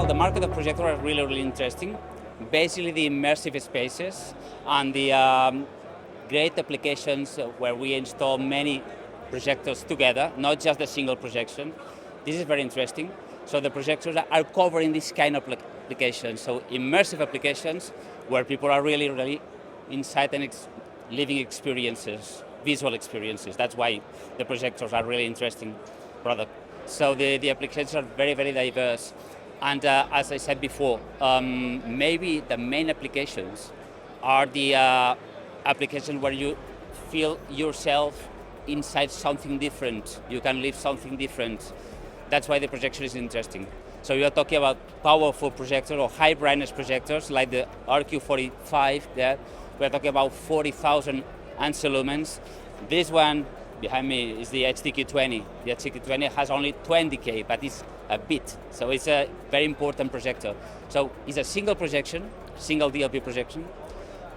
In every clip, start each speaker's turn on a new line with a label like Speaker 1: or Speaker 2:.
Speaker 1: Well, the market of projectors are really, really interesting. Basically, the immersive spaces and the great applications where we install many projectors together, not just a single projection. This is very interesting. So the projectors are covering this kind of applications. So immersive applications where people are really, really inside and living experiences, visual experiences. That's why the projectors are really interesting product. So the applications are very, very diverse. And as I said before, maybe the main applications are the applications where you feel yourself inside something different. You can live something different. That's why the projection is interesting. So you are talking about powerful projectors or high brightness projectors like the RQ45 there. We're talking about 40,000 ANSI lumens. This one behind me is the HDQ20. The HDQ20 has only 20K, but it's a bit. So it's a very important projector. So it's a single projection, single DLP projection,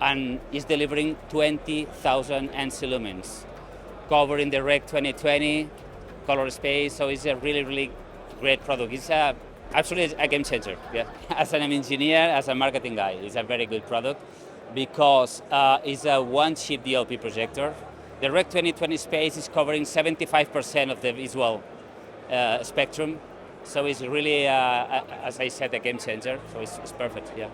Speaker 1: and it's delivering 20,000 ANSI lumens, covering the Rec 2020 color space. So it's a really, really great product. It's absolutely a game changer. Yeah. As an engineer, as a marketing guy, it's a very good product because it's a one-chip DLP projector. The Rec 2020 space is covering 75% of the visual spectrum. So it's really, as I said, a game changer. So it's perfect, yeah.